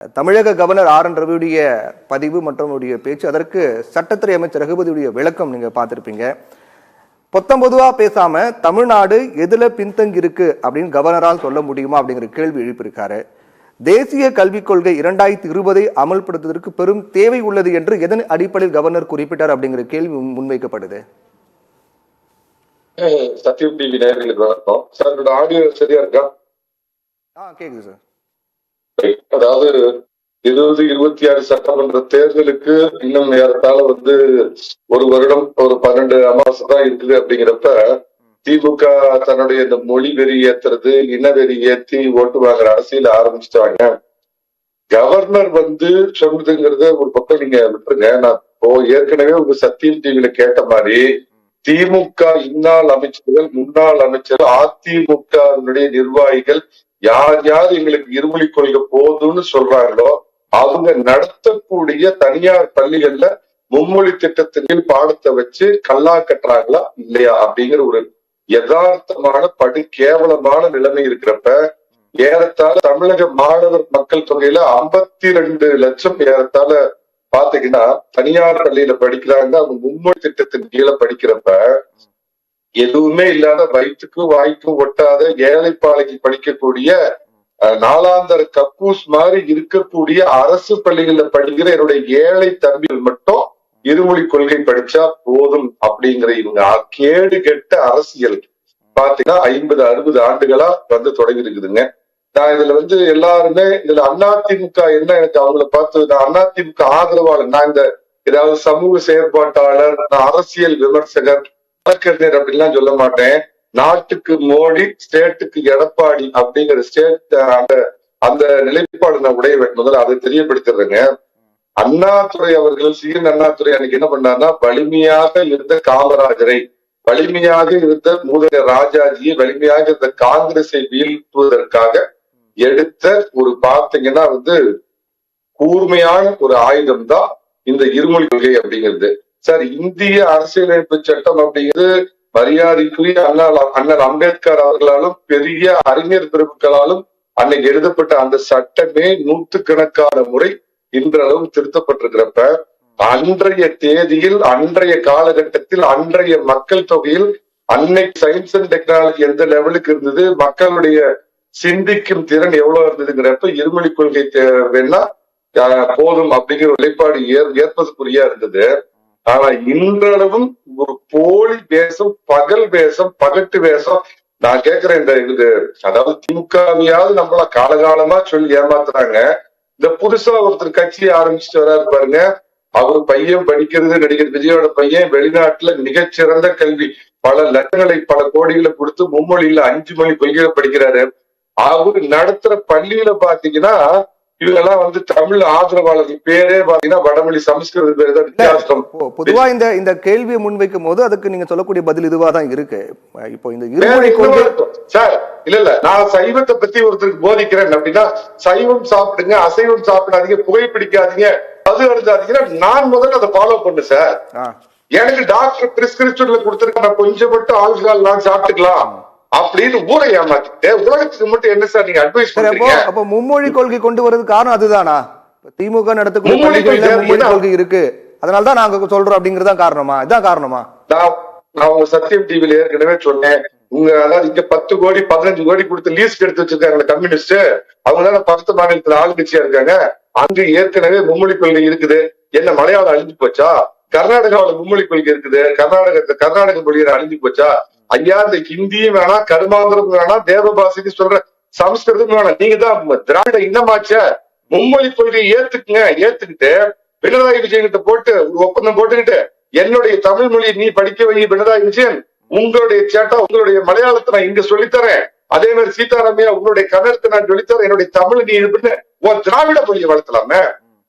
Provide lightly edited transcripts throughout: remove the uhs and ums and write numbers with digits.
தமிழக governor R. N.. ரவியுடைய பதிவு மற்றும் பேச்சு, அதற்கு சட்டத்துறை அமைச்சர் ரகுபதியுடைய விளக்கம் நீங்க பார்த்திருப்பீங்க. பொதுவா பேசாம தமிழ்நாடு எதுல பின்தங்கி இருக்கு அப்படின்னு கவர்னரால் சொல்ல முடியுமா அப்படிங்கிற கேள்வி எழுப்பியிருக்காரு. தேசிய கல்விக் கொள்கை 2020 அமல்படுத்துவதற்கு பெரும் தேவை உள்ளது என்று எதன் அடிப்படையில் கவர்னர் குறிப்பிட்டார் அப்படிங்கிற கேள்வி முன்வைக்கப்படுது. சத்தியம் டிவி நேயர்களுக்கு வணக்கம் சார். என்னோட ஆடியோ சரியா இருக்கா? கேக்குது சார். அதாவது 2026 சட்டமன்ற தேர்தலுக்கு இன்னும் ஏறத்தாழ ஒரு வருடம், ஒரு 12 அமாவாசை தான் இருக்குது. அப்படிங்கிறப்ப திமுக தன்னுடைய இந்த மொழி வெறி ஏத்துறது, இனவெறி ஏத்தி ஓட்டு வாங்குற அரசியல் ஆரம்பிச்சிட்டாங்க. கவர்னர் சொன்னதுங்கிறத ஒரு பக்கம் நீங்க விட்டுருங்க. நான் ஏற்கனவே உங்க சத்தியம் டிவியில கேட்ட மாதிரி திமுக இந்நாள் அமைச்சர்கள், முன்னாள் அமைச்சர்கள், அதிமுக நிர்வாகிகள் யார் யார் எங்களுக்கு இருமொழி கொள்கை போதும்னு சொல்றாங்களோ அவங்க நடத்தக்கூடிய தனியார் பள்ளிகள்ல மும்மொழி திட்டத்தின் கீழ் பாடத்தை வச்சு கல்லா கட்டுறாங்களா இல்லையா அப்படிங்கிற ஒரு யதார்த்தமான படு கேவலமான நிலைமை இருக்கிறப்ப, ஏறத்தாழ தமிழக மாணவர் மக்கள் தொகையில 52 லட்சம் ஏறத்தாழ பாத்தீங்கன்னா தனியார் பள்ளியில படிக்கிறாங்க. அவங்க மும்மொழி திட்டத்தின் கீழே படிக்கிறப்ப எதுவுமே இல்லாத, வயிற்றுக்கும் வாய்க்கும் ஒட்டாத ஏழைப்பாளைக்கு படிக்கக்கூடிய நாளாந்தர கக்கூஸ் மாதிரி இருக்கக்கூடிய அரசு பள்ளிகள்ல படிக்கிற என்னுடைய ஏழை தம்பிகள் மட்டும் இருமொழி கொள்கை படிச்சா போதும் அப்படிங்கிற இவங்க கேடு கெட்ட அரசியல் பாத்தீங்கன்னா 50-60 ஆண்டுகளா தொடங்கி இருக்குதுங்க. நான் இதுல எல்லாருமே இதுல அதிமுக என்ன, எனக்கு அவங்கள பார்த்து நான் அதிமுக ஆதரவாளர், நான் இந்த ஏதாவது சமூக செயற்பாட்டாளர், நான் அரசியல் விமர்சகர், வழக்கறிஞர் அப்படின்லாம் சொல்ல மாட்டேன். நாட்டுக்கு மோடி, ஸ்டேட்டுக்கு எடப்பாடி அப்படிங்கிற ஸ்டேட் அந்த நிலைப்பாடு நான் உடையவன். முதல்ல அதை தெரியப்படுத்திடுறேங்க. அண்ணாதுரை அவர்கள், அண்ணாதுரை அன்னைக்கு என்ன பண்ணாருன்னா, வலிமையாக இருந்த காமராஜரை, வலிமையாக இருந்த மூதறிஞர் ராஜாஜியை, வலிமையாக இருந்த காங்கிரஸை வீழ்த்துவதற்காக எடுத்த ஒரு பாத்தீங்கன்னா கூர்மையான ஒரு ஆயுதம் தான் இந்த இருமொழி கொள்கை அப்படிங்கிறது. சார், இந்திய அரசியலமைப்பு சட்டம் அப்படிங்கிறது மரியாதைக்குரிய அண்ணல் அம்பேத்கர் அவர்களாலும் பெரிய அறிஞர் பிரபுக்களாலும் அன்னைக்கு எழுதப்பட்ட அந்த சட்டமே நூற்றுக்கணக்கான முறை இன்றளவு திருத்தப்பட்டிருக்கிறப்ப, அன்றைய தேதியில், அன்றைய காலகட்டத்தில், அன்றைய மக்கள் தொகையில் அன்னைக்கு சயின்ஸ் அண்ட் டெக்னாலஜி எந்த லெவலுக்கு இருந்தது, மக்களுடைய சிந்திக்கும் திறன் எவ்வளவு இருந்ததுங்கிறப்ப இருமொழி கொள்கை வேணா போதும் அப்படிங்கிற நிலைப்பாடு ஏற்பதற்குரியா இருந்தது. ஆனா இன்றளவும் ஒரு போலி வேஷம், பகல் வேஷம், பகட்டு வேஷம். நான் கேக்குறேன், இந்த அதாவது திமுகவையாவது நம்மள காலகாலமா சொல்லி ஏமாத்துறாங்க. இந்த புதுசா ஒருத்தர் கட்சியை ஆரம்பிச்சுட்டு வராரு பாருங்க, அவர் பையன் படிக்கிறது, நடிகர் விஜயோட பையன் வெளிநாட்டுல மிகச்சிறந்த கல்வி, பல லட்சங்களை பல கோடிகளை கொடுத்து மும்மொழியில 5 மொழி கொள்கையில படிக்கிறாரு. அவரு நடத்துற பள்ளியில பாத்தீங்கன்னா இவங்கெல்லாம் தமிழ் ஆதரவாளர்கள் பேரே பாத்தீங்கன்னா வடமொழி சமஸ்கிருத பேர் தான் வித்தியாசம். பொதுவா இந்த கேள்வியை முன்வைக்கும் போது அதுக்கு நீங்க சொல்லக்கூடிய பதில் இதுவா தான் இருக்கு. இப்போ இந்த இருமொழி கொள்கை சார், இல்ல நான் சைவத்தை பத்தி ஒருத்தருக்கு போதிக்கிறேன் அப்படின்னா, சைவம் சாப்பிடுங்க, அசைவம் சாப்பிடாதீங்க, புகைப்பிடிக்காதீங்க, அது அருந்தாதீங்கன்னா நான் முதல்ல அதை ஃபாலோ பண்ணு சார். எனக்கு டாக்டர் பிரிஸ்கிரிப்ஷன்ல கொடுத்திருக்க, நான் கொஞ்சம் மட்டும் ஆல்கஹால் நான் சாப்பிட்டுக்கலாம் அப்படின்னு ஊரை ஏமாத்திட்டு உலகத்துக்கு மட்டும் என்ன சார் நீங்க அட்வைஸ் பண்றீங்க? அப்ப மும்மொழி கொள்கை கொண்டு வரது காரணம் அதுதானா? திமுக நடத்தக்கூடிய மும்மொழி கொள்கை இருக்கு, அதனாலதான் நாங்க சொல்றோம் அப்படிங்கறதா காரணமா? இதான் காரணமா? நான் உங்க சத்தியம் டிவில ஏற்கனவே சொன்னேன். அதாவது இங்க 10 கோடி 15 கோடி கொடுத்து லீஸ்க்கு எடுத்து வச்சிருக்காங்க கம்யூனிஸ்ட். அவங்க தானே 10 மாநிலத்துல ஆளுங்கட்சியா இருக்காங்க. அங்க ஏற்கனவே மும்மொழி கொள்கை இருக்குது. என்ன மலையாளம் அழிஞ்சு போச்சா? கர்நாடகாவில மும்மொழி கொள்கை இருக்குது, கர்நாடக மொழியை அழிஞ்சு போச்சா? ஐயா, இந்த ஹிந்தியும் வேணாம், கருமாந்திரம் வேணாம், தேவபாசிக்கு சொல்ற சமஸ்கிருதம் வேணாம். நீங்க தான் திராவிட இனமாச்ச, மும்மொழி கொள்கையை ஏத்துக்கிட்டு பினராயி விஜயன் கிட்ட போட்டு ஒரு ஒப்பந்தம் போட்டுக்கிட்டு, என்னுடைய தமிழ் மொழியை நீ படிக்க வை பினராயி விஜயன், உங்களுடைய சேட்டா உங்களுடைய மலையாளத்தை நான் இங்க சொல்லித்தரேன், அதே மாதிரி சீதாராமையா உங்களுடைய கன்னடத்தை நான் சொல்லித்தரேன், என்னுடைய தமிழ் நீ இது உன் திராவிட மொழியை வளர்த்தலாமே.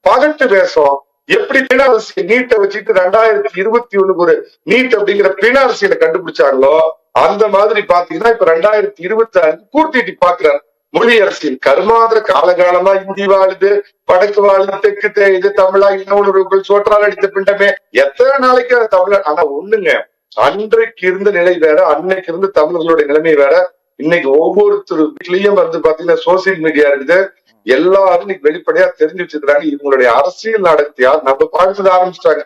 பகட்டு பேசும். எப்படி பினரசியை நீட்டை வச்சுட்டு 2021 ஒரு நீட் அப்படிங்கிற பினரசியில கண்டுபிடிச்சாங்களோ அந்த மாதிரி பாத்தீங்கன்னா இப்ப 2025 பூர்த்திட்டு பாக்குறாரு மொழி அரசியல். கருமாந்திர காலகாலமா இந்தி வாழுது, வடக்கு வாழுது, தெற்கு இது தமிழா, இன்னொரு சோற்றால் அடித்த பிண்டமே, எத்தனை நாளைக்கு தமிழ். ஆனா ஒண்ணுங்க, அன்றைக்கு இருந்த நிலை வேற, அன்னைக்கு இருந்த தமிழர்களுடைய நிலைமை வேற. இன்னைக்கு ஒவ்வொருத்தர் வீட்லயும் பாத்தீங்கன்னா சோசியல் மீடியா இருக்குது. எல்லாரும் இன்னைக்கு வெளிப்படையா தெரிஞ்சு வச்சிருக்காங்க. இவங்களுடைய அரசியல் நடத்தியா நம்ம பார்த்து ஆரம்பிச்சிட்டாங்க.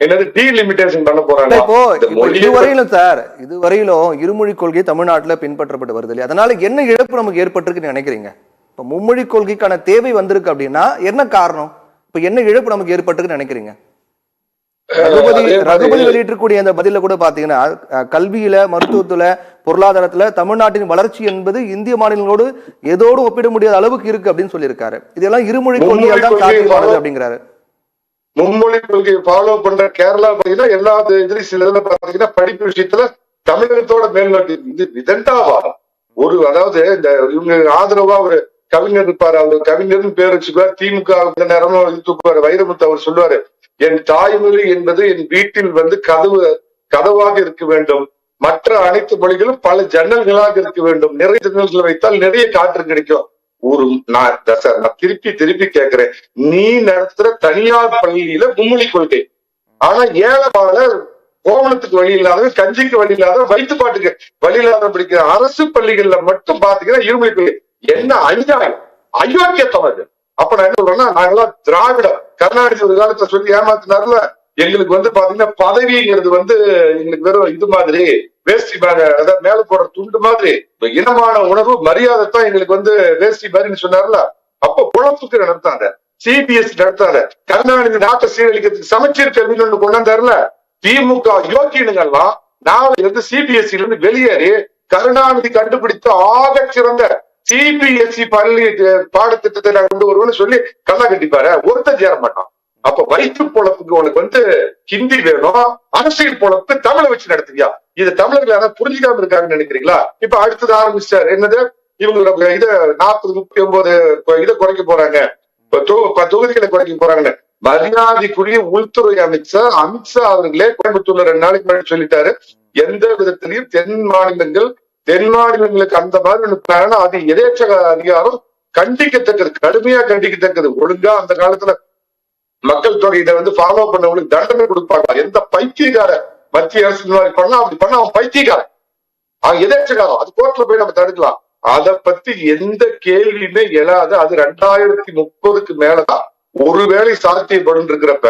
என்னது டீலிமிட்டேஷன் பண்ண போறாங்க. இப்போ இதுவரையிலும் சார், இதுவரையிலும் இருமொழி கொள்கை தமிழ்நாட்டுல பின்பற்றப்பட்டு வருது இல்லையா? அதனால என்ன இழப்பு நமக்கு ஏற்பட்டிருக்குன்னு நினைக்கிறீங்க? இப்ப மும்மொழி கொள்கைக்கான தேவை வந்திருக்கு அப்படின்னா என்ன காரணம்? இப்ப என்ன இழப்பு நமக்கு ஏற்பட்டிருக்குன்னு நினைக்கிறீங்க? ரகுபதி வெளியிட்டிருக்கூடிய அந்த பதில கூட பாத்தீங்கன்னா, கல்வியில, மருத்துவத்துல, பொருளாதாரத்துல தமிழ்நாட்டின் வளர்ச்சி என்பது இந்திய மாநிலங்களோடு ஏதோடு ஒப்பிட முடியாத அளவுக்கு இருக்கு அப்படின்னு சொல்லியிருக்காரு. இதெல்லாம் இருமொழி கொள்கையால் தான் சாத்தியமானது அப்படிங்கிறாரு. மும்மொழி கொள்கையை ஃபாலோ பண்ற கேரளா பாத்தீங்கன்னா எல்லா இதுலயும் சில இதுல பாத்தீங்கன்னா படிப்பு விஷயத்துல தமிழகத்தோட மேல்நாட்டு இது விதண்டாவா ஒரு, அதாவது இந்த இவங்க ஆதரவா ஒரு கவிஞர் இருப்பாரு, அவர் கவிஞர்னு பேர் வச்சுக்குவார். திமுக நேரமும் தூக்குவாரு. வைரமுத்து அவர் சொல்லுவாரு, என் தாய்மொழி என்பது என் வீட்டில் வந்து கதவாக இருக்க வேண்டும், மற்ற அனைத்து மொழிகளும் பல ஜன்னல்களாக இருக்க வேண்டும், நிறைய ஜன்னல்களை வைத்தால் நிறைய காற்று கிடைக்கும். ஒரு நான் திருப்பி கேட்கிறேன், நீ நடத்துற தனியார் பள்ளியில மும்மொழி கொள்கை, ஆனா ஏழைப்பால கோவணத்துக்கு வழி இல்லாத, கஞ்சிக்கு வழி இல்லாத, வயிற்றுப்பாட்டுக்கு வழி இல்லாத படிக்கிற அரசு பள்ளிகள்ல மட்டும் பாத்தீங்கன்னா இருமொழி கொள்கை. என்ன அநியாயம், அயோக்கியத்தம் அது. அப்ப நான் என்ன சொல்றேன்னா, நாங்கெல்லாம் திராவிடம். கருணாநிதி ஒரு காலத்துல சொல்லி ஏமாத்தினார்ல, எங்களுக்கு வந்து பாத்தீங்கன்னா பதவிங்கிறது வந்து எங்களுக்கு வெறும் இது மாதிரி வேஷ்டி மாதிரி, அதாவது மேல போடுற துண்டு மாதிரி, இனமான உணர்வு மரியாதை தான் எங்களுக்கு வந்து வேஷ்டி மாதிரின்னு சொன்னார்ல. அப்ப குழப்புக்கு நடத்தாங்க, சிபிஎஸ்சி நடத்தாங்க. கருணாநிதி நாட்டை சீரழிக்கிறதுக்கு சமச்சீர் கல்வின்னு ஒண்ணு கொண்டாந்தாருல, திமுக யோக்கியனுங்கெல்லாம் நாளைல இருந்து சிபிஎஸ்சில இருந்து வெளியேறி கருணாநிதி கண்டுபிடித்த ஆக சிறந்த சிபிஎஸ்சி பள்ளி பாடத்திட்டத்தை நான் கொண்டு வருவேன்னு சொல்லி கண்ணா கட்டிப்பாரு. ஒருத்தர் சேர மாட்டான். அப்ப வயிற்று பொழப்புக்கு உனக்கு வந்து ஹிந்தி வேணும், அரசியல் பொழப்பு தமிழை வச்சு நடத்துவியா? இது தமிழர்கள் யாராவது புரிஞ்சுக்காம இருக்காங்கன்னு நினைக்கிறீங்களா? இப்ப அடுத்தது ஆரம்பிச்சாரு என்னது, இவங்க இத 40-39 இதை குறைக்க போறாங்க, தொகுதிகளை குறைக்க போறாங்கன்னு. மரியாதைக்குரிய உள்துறை அமைச்சர் அமித்ஷா அவர்களே கோயம்புத்தூர்ல 2 நாளைக்கு முன்னாடி சொல்லிட்டாரு, எந்த விதத்திலையும் தென் மாநிலங்களுக்கு அந்த மாதிரி அது எதேச்சக அதிகாரம் கண்டிக்கத்தக்கது, கடுமையா கண்டிக்கத்தக்கது. ஒழுங்கா அந்த காலத்துல மக்கள் தொகையில வந்து ஃபாலோ பண்ணவங்களுக்கு தண்டனை கொடுப்பாங்க. எந்த பைத்தியக்கார மத்திய அரசு பண்ணா அப்படி பண்ண அவன் பைத்தியக்காரன், அவன் எதேச்சகாரம். அது கோர்ட்ல போய் நம்ம தடுக்கலாம். அதை பத்தி எந்த கேள்வியுமே எழாது. அது 2030க்கு மேலதான் ஒருவேளை சாத்தியப்படும் இருக்கிறப்ப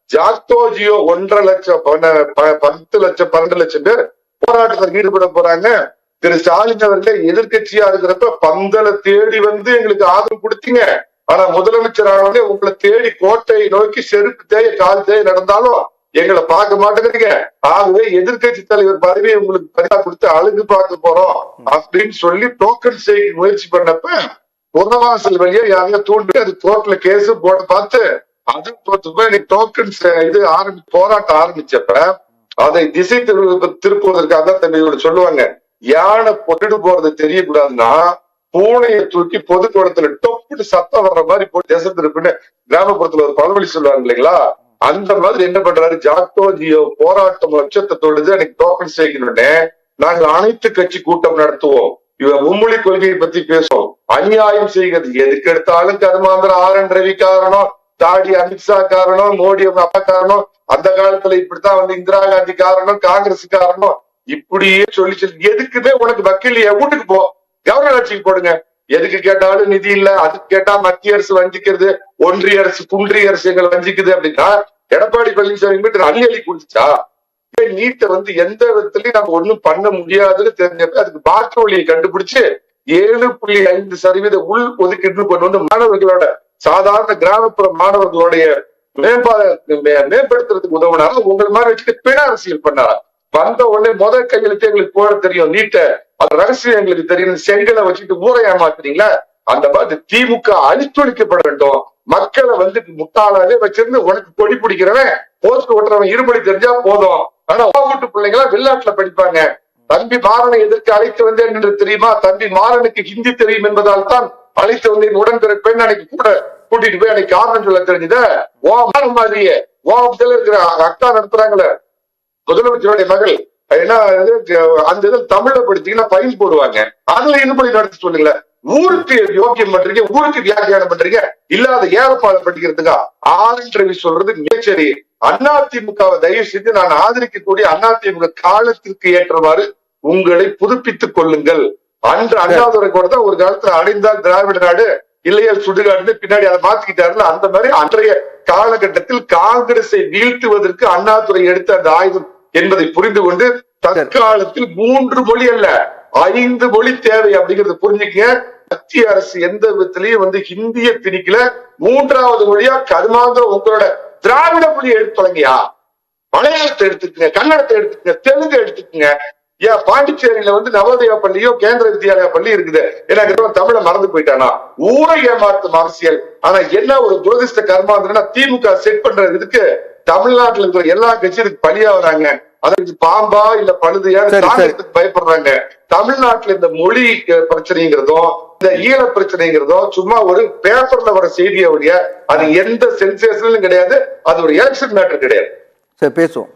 ஜாக்டோஜியோ 1.5 லட்சம் 10 லட்சம் 12 லட்சம் பேர் போராட்டத்தில் ஈடுபட போறாங்க. திரு ஸ்டாலின் அவர்களே எதிர்கட்சியா இருக்கிறப்ப பந்தலை தேடி வந்து எங்களுக்கு ஆதரவு கொடுத்தீங்க. ஆனா முதலமைச்சர் ஆனவனே உங்களை தேடி கோட்டையை நோக்கி செருப்பு தேய கால் தேய நடந்தாலும் எங்களை பார்க்க மாட்டேங்கிறீங்க. ஆகவே எதிர்கட்சி தலைவர் பதவியை உங்களுக்கு பரிசா கொடுத்து அழகு பார்க்க போறோம் அப்படின்னு சொல்லி டோக்கன் செய்ய முயற்சி பண்ணப்ப புறவாசல் வழியா யாரையா தூண்டி அது கோர்ட்ல கேஸ் போட பார்த்து அது டோக்கன்ஸ் இது போராட்டம் ஆரம்பிச்சப்ப அதை திசை திருப்புவதற்காக தன்னை சொல்லுவாங்க, யானை பொட்டு போறது தெரியக்கூடாதுன்னா பூனையை தூக்கி பொது குளத்துல டொப்புட்டு சத்தம் வர்ற மாதிரி போட்டு திசை திருப்புன்னு கிராமப்புறத்துல ஒரு பழமொழி சொல்லுவாங்க இல்லைங்களா? அந்த மாதிரி என்ன பண்றாரு, ஜாக்டோஜியோ போராட்டம் லட்சத்தை தொழுது அன்னைக்கு டோக்கன் செய்யணும்னு நாங்கள் அனைத்து கட்சி கூட்டம் நடத்துவோம், இவன் மும்மொழி கொள்கையை பத்தி பேசுவோம், அநியாயம் செய்கிறது எதுக்கு எடுத்தாலும் கருமாந்திர RN ரவி காரணம், தாடி அமித்ஷா காரணம், மோடி அவங்க அப்பா காரணம், அந்த காலத்துல இப்படித்தான் வந்து இந்திரா காந்தி காரணம், காங்கிரஸ் காரணம், இப்படியே சொல்லி எதுக்குமே உனக்கு வக்கீல் வீட்டுக்கு போ, கவர்னர் ஆட்சிக்கு போடுங்க. எதுக்கு கேட்டாலும் நிதி இல்ல, அதுக்கு கேட்டா மத்திய அரசு வஞ்சிக்கிறது, ஒன்றிய அரசு குன்றிய அரசு எங்களை வஞ்சிக்குது அப்படின்னா எடப்பாடி பழனிசாமி மீட்டு அள்ளி குடிச்சா நீட்டை வந்து எந்த விதத்திலயும் நம்ம ஒண்ணும் பண்ண முடியாதுன்னு தெரிஞ்சப்ப அதுக்கு மாற்று வழியை கண்டுபிடிச்சு 7.5% உள் ஒதுக்கீடு கொண்டு வந்து மாணவர்களோட சாதாரண கிராமப்புற மாணவர்களுடைய மேம்படுத்துறதுக்கு உதவுனாரா? உங்களை மாதிரி வச்சுட்டு பிண அரசியல் பண்ணாரா? வந்த உடனே முதல் கையெழுத்து எங்களுக்கு போட தெரியும், நீட்ட அது ரகசியம் எங்களுக்கு தெரியும், செங்கலை வச்சுட்டு ஊரை ஏமாத்துறீங்களா? அந்த மாதிரி திமுக அழித்தொழிக்கப்பட வேண்டும். மக்களை வந்து முட்டாளாவே வச்சிருந்து உனக்கு கொடி பிடிக்கிறவன் போஸ்ட் ஓட்டுறவன் இருமொழி தெரிஞ்சா போதும். ஆனா வீட்டு பிள்ளைங்களா வெளிநாட்டுல படிப்பாங்க. தம்பி மாறனை எதற்கு அழைத்து வந்தேன் என்று தெரியுமா? தம்பி மாறனுக்கு ஹிந்தி தெரியும் என்பதால் தான் அழைத்து வந்தேன். உடன்பிற பெண் அன்னைக்கு கூட கூட்டிட்டு போய் அன்னைக்கு காரணம் சொல்ல தெரிஞ்சத மாதிரியே இருக்கிற அக்கா நடத்துறாங்களே முதலமைச்சருடைய மகள், ஏன்னா அந்த இதில் தமிழ்ல படிச்சீங்கன்னா ஃபைன் போடுவாங்க, அதுல இருமொழி நடத்த சொல்லுங்கள. ஊருக்கு யோக்கியம் பண்றீங்க, ஊருக்கு வியாக்கியானம் பண்றீங்க, இல்லாத ஏறப்பாடு படிக்கிறதுக்கா RN ரவி சொல்றது மிகச்சரி. அதிமுகவை தயவு செய்து நான் ஆதரிக்கக்கூடிய அதிமுக காலத்திற்கு ஏற்றவாறு உங்களை புதுப்பித்துக் கொள்ளுங்கள். அன்று அண்ணாதுரை கூட தான் ஒரு காலத்துல அடைந்தால் திராவிட நாடு இல்லையா சுடுகாடுன்னு பின்னாடி அதை மாத்திக்கிட்டாருல. அந்த மாதிரி அன்றைய காலகட்டத்தில் காங்கிரஸை வீழ்த்துவதற்கு அண்ணாதுரை எடுத்த அந்த ஆயுதம் என்பதை புரிந்து கொண்டு தற்காலத்தில் 3 மொழி அல்ல 5 மொழி தேவை அப்படிங்கறத புரிஞ்சுக்கங்க. மத்திய அரசு எந்த விதத்திலையும் ஹிந்திய திணிக்கல. 3வது மொழியா கருமாந்திரம் உங்களோட திராவிட மொழியை எடுத்துலங்கயா. மலையாளத்தை எடுத்துக்கங்க, கன்னடத்தை எடுத்துக்கங்க, தெலுங்கு எடுத்துக்கங்க. ஏன் பாண்டிச்சேரியில நவோதயா பள்ளியோ கேந்திர வித்யாலயா பள்ளி இருக்குது. எனக்கு தமிழை மறந்து போயிட்டானா? ஊரை ஏமாத்தும் அரசியல். ஆனா என்ன ஒரு துரதிருஷ்ட கர்மாந்திரம்னா திமுக செட் பண்ற இதுக்கு தமிழ்நாட்டுல இருக்கிற எல்லா கட்சியும் பலியாகிறாங்க. அதற்கு பாம்பா இல்ல பழுதையான்னு பயப்படுறாங்க. தமிழ்நாட்டுல இந்த மொழி பிரச்சனைங்கிறதும் இந்த ஈழ பிரச்சனைங்கிறதும் சும்மா ஒரு பேப்பர்ல வர செய்தியை ஒழிய அது எந்த சென்சேஷனும் கிடையாது. அது ஒரு எலெக்ஷன் மேட்டர் கிடையாது. சரி, பேசுவோம்.